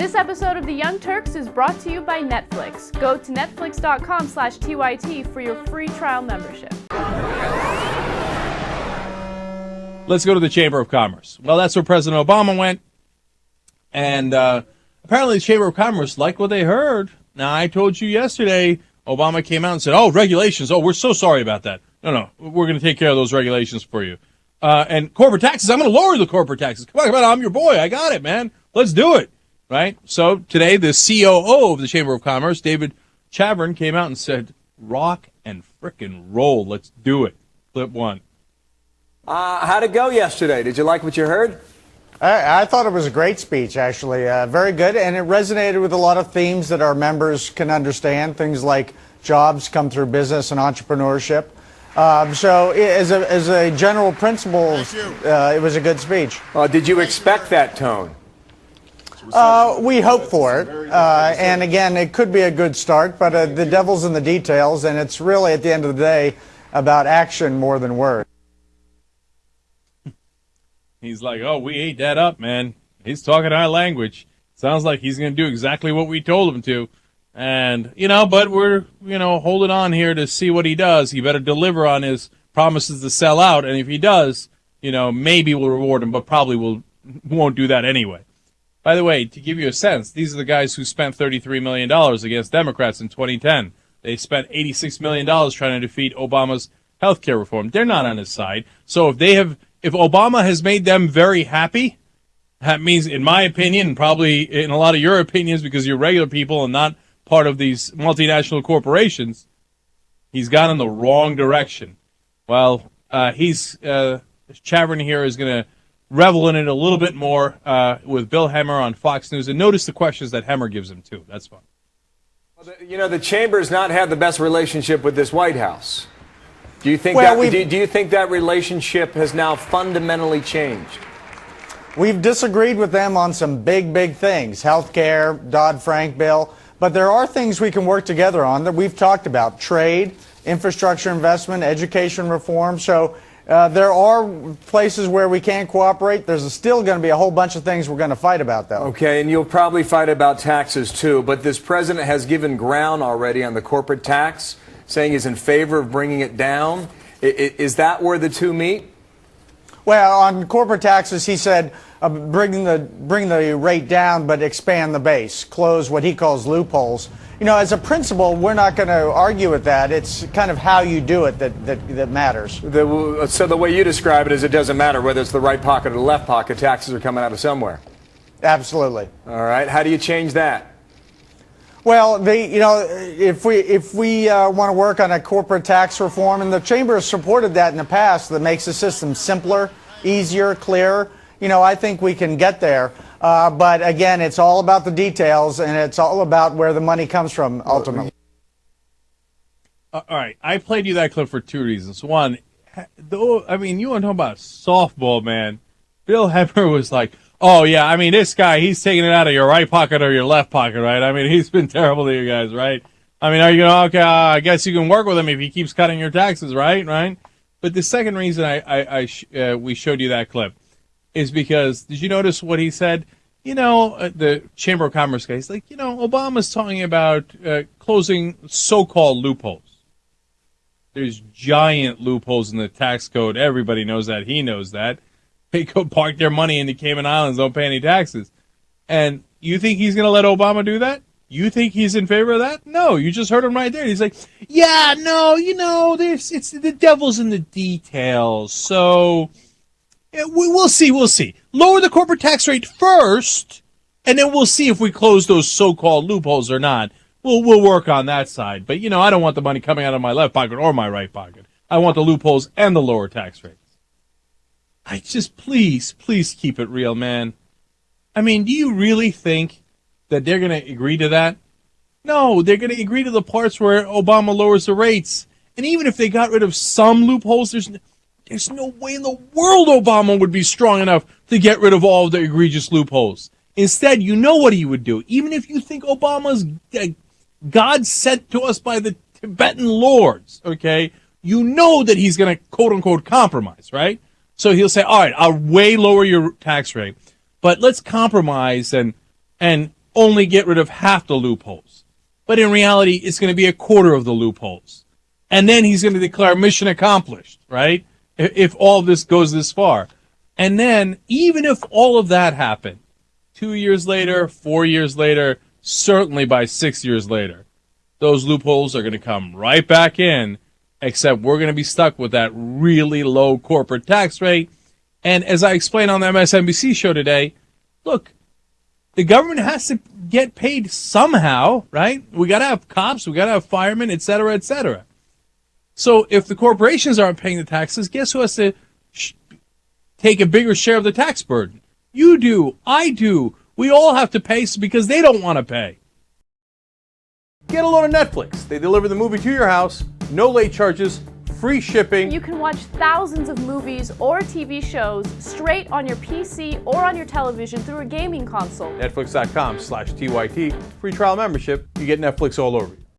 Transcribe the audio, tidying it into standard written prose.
This episode of The Young Turks is brought to you by Netflix. Go to netflix.com/TYT for your free trial membership. Let's go to the Chamber of Commerce. Well, that's where President Obama went. And apparently the Chamber of Commerce liked what they heard. Now, I told you yesterday, Obama came out and said, regulations. We're so sorry about that. No, we're going to take care of those regulations for you. And corporate taxes, I'm going to lower the corporate taxes. Come on, I'm your boy. I got it, man. Let's do it. Right? So today, the COO of the Chamber of Commerce, David Chavern, came out and said, rock and frickin' roll. Let's do it. Clip one. How'd it go yesterday? Did you like what you heard? I thought it was a great speech, actually. Very good, and it resonated with a lot of themes that our members can understand, things like jobs come through business and entrepreneurship. So as a general principle, it was a good speech. Did you expect that tone? We hope for it, and again, it could be a good start, but the devil's in the details, and it's really, at the end of the day, about action more than words. He's like, we ate that up, man. He's talking our language. Sounds like he's going to do exactly what we told him to. And, but we're, holding on here to see what he does. He better deliver on his promises to sell out. And if he does, maybe we'll reward him, but probably won't do that anyway. By the way, to give you a sense, these are the guys who spent $33 million against Democrats in 2010. They spent $86 million trying to defeat Obama's health care reform. They're not on his side. So if Obama has made them very happy, that means, in my opinion, and probably in a lot of your opinions, because you're regular people and not part of these multinational corporations, he's gone in the wrong direction. Well, Chavern here is going to revel in it a little bit more with Bill Hemmer on Fox News. And notice the questions that Hemmer gives him, too. That's fun. Well, the Chamber's not had the best relationship with this White House. Do you think do you think that relationship has now fundamentally changed? We've disagreed with them on some big things, health care, Dodd-Frank bill, but there are things we can work together on that we've talked about: trade, infrastructure investment, education reform. So there are places where we can cooperate. There's still going to be a whole bunch of things we're going to fight about, though. Okay, and you'll probably fight about taxes, too. But this president has given ground already on the corporate tax, saying he's in favor of bringing it down. Is that where the two meet? Well, on corporate taxes, he said bring the rate down, but expand the base, close what he calls loopholes. As a principle, we're not going to argue with that. It's kind of how you do it that matters. So the way you describe it is it doesn't matter whether it's the right pocket or the left pocket, taxes are coming out of somewhere. Absolutely. All right. How do you change that? Well, if we want to work on a corporate tax reform, and the Chamber has supported that in the past, that makes the system simpler, easier, clearer, I think we can get there. But again, it's all about the details, and it's all about where the money comes from, ultimately. All right, I played you that clip for two reasons. One, you want to talk about softball, man. Bill Hemmer was like, this guy, he's taking it out of your right pocket or your left pocket, right? He's been terrible to you guys, right? Are you going to, I guess you can work with him if he keeps cutting your taxes, right? But the second reason we showed you that clip is because, did you notice what he said? The Chamber of Commerce guy, he's like, Obama's talking about closing so-called loopholes. There's giant loopholes in the tax code. Everybody knows that. He knows that. They go park their money in the Cayman Islands, don't pay any taxes. And you think he's going to let Obama do that? You think he's in favor of that? No, you just heard him right there. He's like, it's the devil's in the details. So we'll see. Lower the corporate tax rate first, and then we'll see if we close those so-called loopholes or not. We'll work on that side. But, I don't want the money coming out of my left pocket or my right pocket. I want the loopholes and the lower tax rates. I just, please keep it real, man. Do you really think that they're going to agree to that? No, they're going to agree to the parts where Obama lowers the rates. And even if they got rid of some loopholes, there's no way in the world Obama would be strong enough to get rid of all of the egregious loopholes. Instead, you know what he would do. Even if you think Obama's God sent to us by the Tibetan lords, okay, you know that he's going to, quote-unquote, compromise, right? So he'll say, all right, I'll way lower your tax rate, but let's compromise and only get rid of half the loopholes. But in reality, it's going to be a quarter of the loopholes. And then he's going to declare mission accomplished, right? If all of this goes this far. And then, even if all of that happened, 2 years later, 4 years later, certainly by 6 years later, those loopholes are going to come right back in, except we're going to be stuck with that really low corporate tax rate. And as I explained on the MSNBC show today, look, the government has to get paid somehow, right? We got to have cops, we got to have firemen, et cetera, et cetera. So if the corporations aren't paying the taxes, guess who has to take a bigger share of the tax burden? You do, I do. We all have to pay because they don't want to pay. Get a load of Netflix. They deliver the movie to your house, no late charges, free shipping. You can watch thousands of movies or TV shows straight on your PC or on your television through a gaming console. Netflix.com/TYT. Free trial membership. You get Netflix all over you.